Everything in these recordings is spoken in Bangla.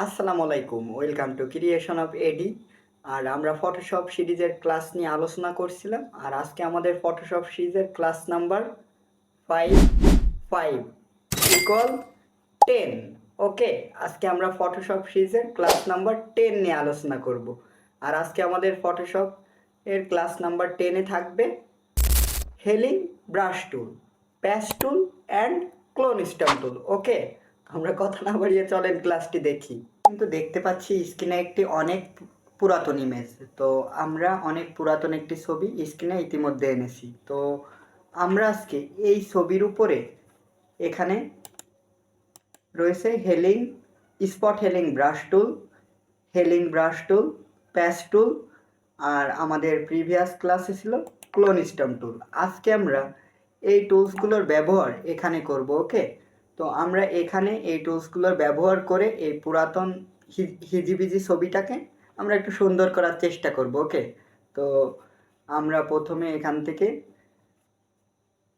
আসসালামু আলাইকুম, ওয়েলকাম টু ক্রিয়েশন অফ এডি। আর আমরা ফটোশপ সিরিজের ক্লাস নিয়ে আলোচনা করছিলাম। আর আজকে আমাদের ফটোশপ সিরিজের ক্লাস নাম্বার 5 ইকুয়াল 10। ওকে, আজকে আমরা ফটোশপ সিরিজের ক্লাস নাম্বার 10 নিয়ে আলোচনা করব। আর আজকে আমাদের ফটোশপ এর ক্লাস নাম্বার 10-এ থাকবে healing brush tool, patch tool and clone stamp tool. Okay, আমরা কথা না বাড়িয়ে চলেন ক্লাসটি দেখি। কিন্তু দেখতে পাচ্ছি স্ক্রিনে একটি অনেক পুরাতন ইমেজ। তো আমরা অনেক পুরাতন একটি ছবি স্ক্রিনে ইতিমধ্যে এনেছি। তো আমরা আজকে এই ছবির উপরে এখানে রয়েছে healing spot healing brush tool, healing brush tool, patch tool, আর আমাদের প্রিভিয়াস ক্লাসে ছিল ক্লোন স্টাম্প টুল। আজকে আমরা এই টুলসগুলোর ব্যবহার এখানে করব। ওকে, তো আমরা এখানে এই টুলসগুলোর ব্যবহার করে এই পুরাতন হিজিবিজি ছবিটাকে আমরা একটু সুন্দর করার চেষ্টা করব। ওকে, তো আমরা প্রথমে এখান থেকে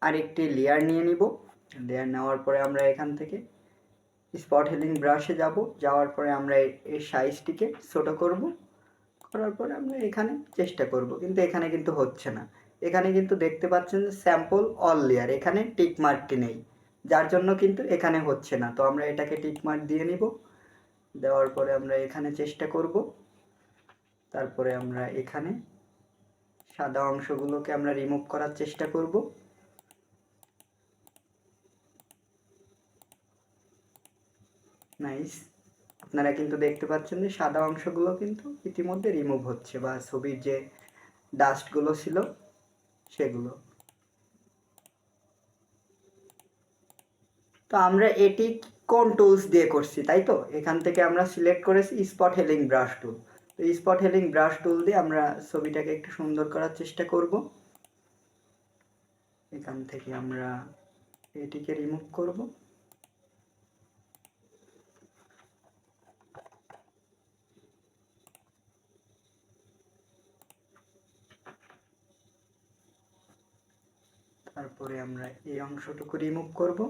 আরেকটি লেয়ার নিয়ে নিব। লেয়ার নেওয়ার পরে আমরা এখান থেকে স্পট হেলিং ব্রাশে যাব। যাওয়ার পরে আমরা এই সাইজটিকে ছোট করব। করার পরে আমরা এখানে চেষ্টা করব, কিন্তু এখানে কিন্তু হচ্ছে না। এখানে কিন্তু দেখতে পাচ্ছেন যে স্যাম্পল অল লেয়ার, এখানে টিক মার্কটি নেই, যার জন্য কিন্তু এখানে হচ্ছে না। তো আমরা এটাকে টিক মার্ক দিয়ে নিব। দেওয়ার পরে আমরা এখানে চেষ্টা করব। তারপরে আমরা এখানে সাদা অংশগুলোকে আমরা রিমুভ করার চেষ্টা করব। নাইস, আপনারা কিন্তু দেখতে পাচ্ছেন যে সাদা অংশগুলো কিন্তু ইতিমধ্যে রিমুভ হচ্ছে, বা ছবির যে ডাস্টগুলো ছিল সেগুলো। তো আমরা এটি কোন টুলস দিয়ে করছি, তাই তো এখান থেকে আমরা সিলেক্ট করেছি স্পট হেলিং ব্রাশ টুল। তো স্পট হেলিং ব্রাশ টুল দিয়ে আমরা ছবিটাকে একটু সুন্দর করার চেষ্টা করব। এখান থেকে আমরা এটিকে রিমুভ করব। তারপরে আমরা এই অংশটুকু রিমুভ করব।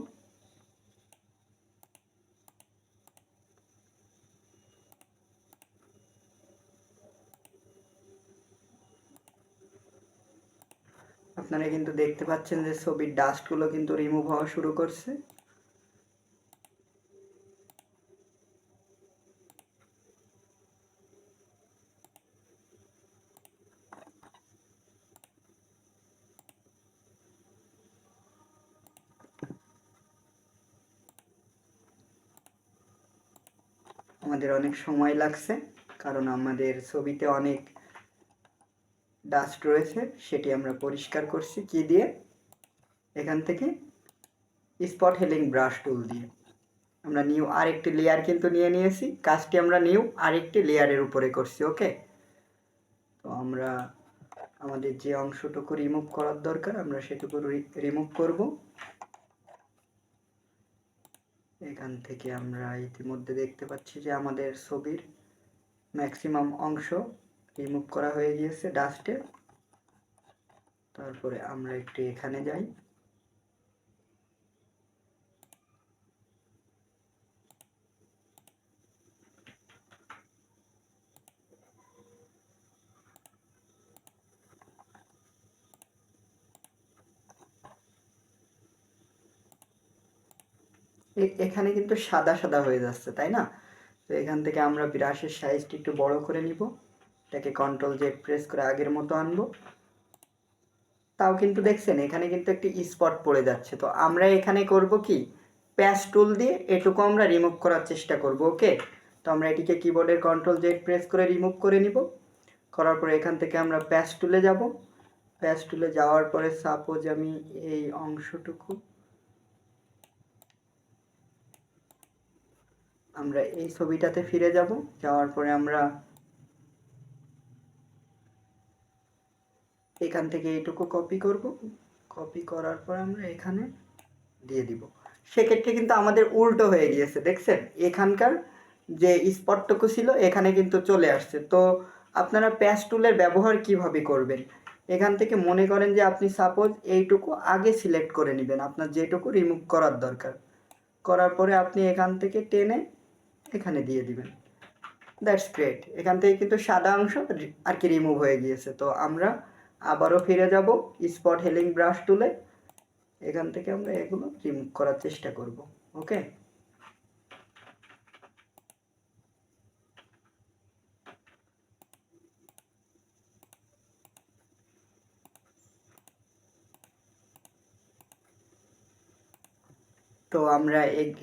আপনারা কিন্তু দেখতে পাচ্ছেন যে ছবির ডাস্টগুলো কিন্তু রিমুভ হওয়া শুরু করছে। আমাদের অনেক সময় লাগছে, কারণ আমাদের ছবিতে অনেক ডাস্ট রয়েছে। সেটি আমরা পরিষ্কার করছি কি দিয়ে? এখান থেকে স্পট হেলিং ব্রাশ টুল দিয়ে। আমরা নিউ আরেকটি লেয়ার কিন্তু নিয়ে নিয়েছি। কাজটি আমরা নিউ আরেকটি লেয়ারের উপরে করছি। ওকে, তো আমরা আমাদের যে অংশটুকু রিমুভ করার দরকার আমরা সেটুকু রিমুভ করব। এখান থেকে আমরা ইতিমধ্যে দেখতে পাচ্ছি যে আমাদের ছবির ম্যাক্সিমাম অংশ রিমুভ করা হয়ে গিয়েছে ডাস্টে। তারপরে আমরা একটু এখানে যাই। এখানে কিন্তু সাদা সাদা হয়ে যাচ্ছে, তাই না? তো এখান থেকে আমরা ব্রাশের সাইজটি একটু বড় করে নিব। এটাকে কন্ট্রোল জেড প্রেস করে আগের মতো আনবো। তাও কিন্তু দেখছেন এখানে কিন্তু একটি স্পট পড়ে যাচ্ছে। তো আমরা এখানে করব কি, প্যাচ টুল দিয়ে এটুকু আমরা রিমুভ করার চেষ্টা করব। ওকে, তো আমরা এটিকে কিবোর্ডের কন্ট্রোল জেড প্রেস করে রিমুভ করে নিব। করার পরে এখান থেকে আমরা প্যাচ টুলে যাব। প্যাচ টুলে যাওয়ার পরে সাপোজ আমি এই অংশটুকু আমরা এই ছবিটাতে ফিরে যাব। যাওয়ার পরে আমরা এখান থেকে এইটুকু কপি করব। কপি করার পর আমরা এখানে দিয়ে দিব। সেক্ষেত্রে কিন্তু আমাদের উল্টো হয়ে গিয়েছে, দেখছেন? এখানকার যে স্পটটুকু ছিল এখানে কিন্তু চলে আসছে। তো আপনারা প্যাচ টুলের ব্যবহার কিভাবে করবেন? এখান থেকে মনে করেন যে আপনি সাপোজ এইটুকু আগে সিলেক্ট করে নেবেন, আপনার যেটুকু রিমুভ করার দরকার। করার পরে আপনি এখান থেকে টেনে এখানে দিয়ে দিবেন। That's great. এখান থেকে কিন্তু সাদা অংশ আর কি রিমুভ হয়ে গিয়েছে। তো আমরা আবারও ফিরে যাব স্পট হেলিং ব্রাশ টুলে। এখান থেকে আমরা এগুলো রিমুভ করার চেষ্টা করব। ওকে, তো আমরা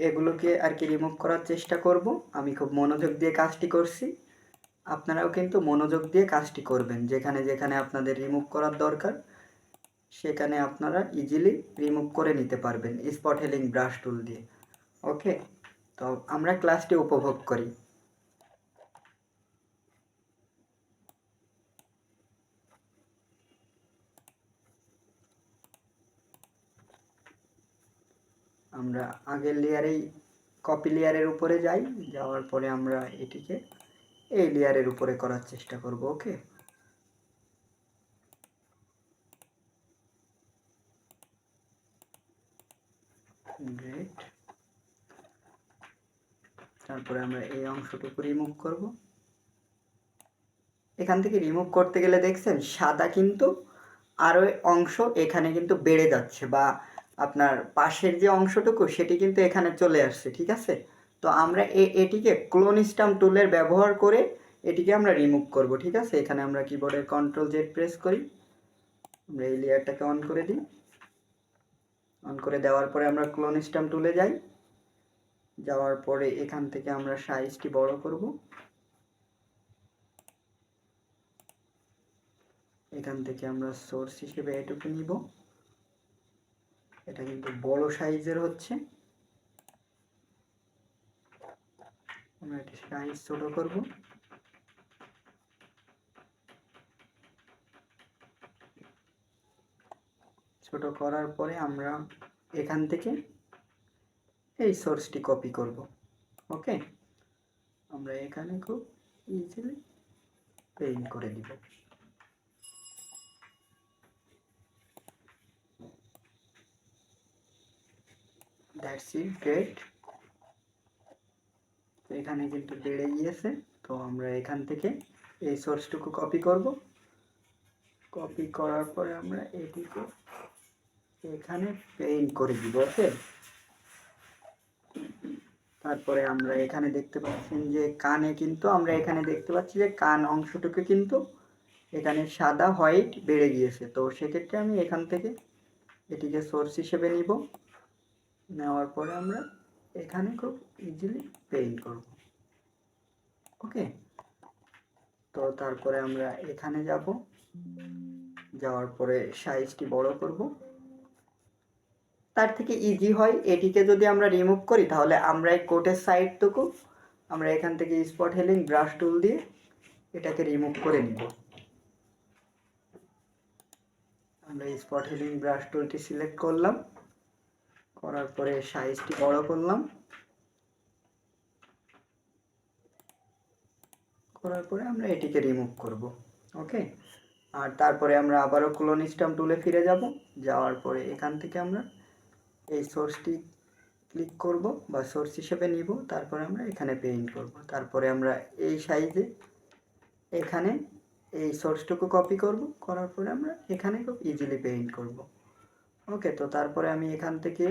এগুলোকে আর কি রিমুভ করার চেষ্টা করব। আমি খুব মনোযোগ দিয়ে কাজটি করছি, আপনারাও কিন্তু মনোযোগ দিয়ে কাজটি করবেন। যেখানে যেখানে আপনাদের রিমুভ করার দরকার সেখানে আপনারা ইজিলি রিমুভ করে নিতে পারবেন স্পট হেলিং ব্রাশ টুল দিয়ে। ওকে, তো আমরা ক্লাসটি উপভোগ করি। আমরা আগের লেয়ারেই কপি লেয়ারের উপরে যাই, যাওয়ার পরে আমরা এটিকে এই লেয়ারের উপরে করার চেষ্টা করব। ওকে, গ্রেট। তারপরে আমরা এই অংশটুকু রিমুভ করব। এখান থেকে রিমুভ করতে গেলে দেখছেন সাদা কিন্তু আরও অংশ এখানে কিন্তু বেড়ে যাচ্ছে, বা আপনার পাশের যে অংশটুকু সেটি কিন্তু এখানে চলে আসছে। ঠিক আছে, তো আমরা এটিকে ক্লোন স্টাম্প টুলের ব্যবহার করে এটিকে আমরা রিমুভ করব। ঠিক আছে, এখানে আমরা কিবোর্ডের কন্ট্রোল জেড প্রেস করি, আমরা এই লেয়ারটাকে অন করে দিই। অন করে দেওয়ার পরে আমরা ক্লোন স্টাম্প টুলে যাই, যাওয়ার পরে এখান থেকে আমরা সাইজটি বড় করব। এখান থেকে আমরা সোর্স হিসেবে এটুকু নিব, এটা কিন্তু বড় সাইজের হচ্ছে। আমরা এটি সাইজ ছোট করব। ছোট করার পরে আমরা এখান থেকে এই সোর্সটি কপি করব। ওকে, আমরা এখানে খুব ইজিলি পেইন্ট করে দিব। That's it, great. এখানে কিন্তু বেড়ে গিয়েছে, তো আমরা এখান থেকে এই সোর্সটুকু কপি করব। কপি করার পরে আমরা এটিকে এখানে পেইন্ট করে দিব। ওকে, তারপরে আমরা এখানে দেখতে পাচ্ছেন যে কানে কিন্তু আমরা এখানে দেখতে পাচ্ছি যে কান অংশটুকু কিন্তু এখানে সাদা হোয়াইট বেড়ে গিয়েছে। তো সেক্ষেত্রে আমি এখান থেকে এটিকে সোর্স হিসেবে নিব, নেওয়ার পরে আমরা এখানে খুব ইজিলি পেইন্ট করব। ওকে, তো তারপরে আমরা এখানে যাব, যাওয়ার পরে সাইজটি বড় করব। তার থেকে ইজি হয় এটিকে যদি আমরা রিমুভ করি, তাহলে আমরা এই কোটের সাইডটুকু আমরা এখান থেকে স্পট হেলিং ব্রাশ টুল দিয়ে এটাকে রিমুভ করে নিব। আমরা স্পট হেলিং ব্রাশ টুলটি সিলেক্ট করলাম, করার পরে সাইজটি বড় করলাম, করার পরে আমরা এটিকে রিমুভ করব। ওকে, আর তারপরে আমরা আবারও ক্লোন স্টাম্প টুলে ফিরে যাব, যাওয়ার পরে এখান থেকে আমরা এই সোর্সটি ক্লিক করব বা সোর্স হিসেবে নিব, তারপরে আমরা এখানে পেইন্ট করব। তারপরে আমরা এই সাইজে এখানে এই সোর্সটুকু কপি করব, করার পরে আমরা এখানে খুব ইজিলি পেইন্ট করব। ওকে, তো তারপরে আমি এখান থেকে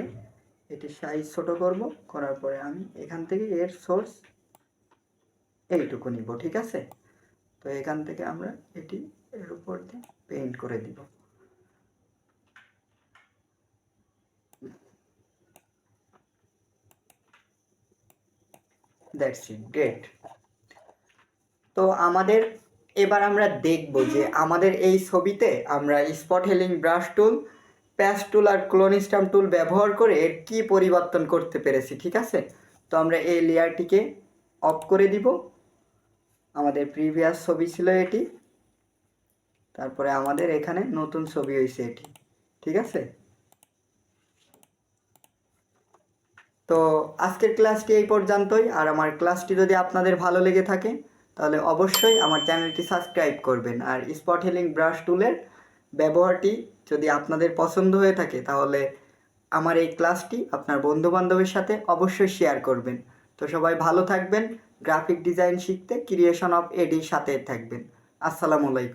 এটি সাইজ ছোট করব, করার পরে আমি এখান থেকে এর সোর্স এইটুকু নিব। ঠিক আছে, তো এখান থেকে আমরা এটি এর উপর দিয়ে পেইন্ট করে দিব। That's it, great. তো আমাদের এবার আমরা দেখব যে আমাদের এই ছবিতে আমরা spot healing brush tool, patch tool আর ক্লোন স্টাম্প টুল ব্যবহার করে এর কী পরিবর্তন করতে পেরেছি। ঠিক আছে, তো আমরা এই লেয়ারটিকে অফ করে দিব। আমাদের প্রিভিয়াস ছবি ছিল এটি, তারপরে আমাদের এখানে নতুন ছবি হয়েছে এটি। ঠিক আছে, তো আজকের ক্লাসটি এই পর্যন্তই। আর আমার ক্লাসটি যদি আপনাদের ভালো লেগে থাকে তাহলে অবশ্যই আমার চ্যানেলটি সাবস্ক্রাইব করবেন। আর স্পট হিলিং ব্রাশ টুলের ব্যবহারটি যদি আপনাদের পছন্দ হয়ে থাকে তাহলে আমার এই ক্লাসটি আপনার বন্ধুবান্ধবের সাথে অবশ্যই শেয়ার করবেন। তো সবাই ভালো থাকবেন, গ্রাফিক ডিজাইন শিখতে ক্রিয়েশন অফ এডির সাথে থাকবেন। আসসালামু আলাইকুম।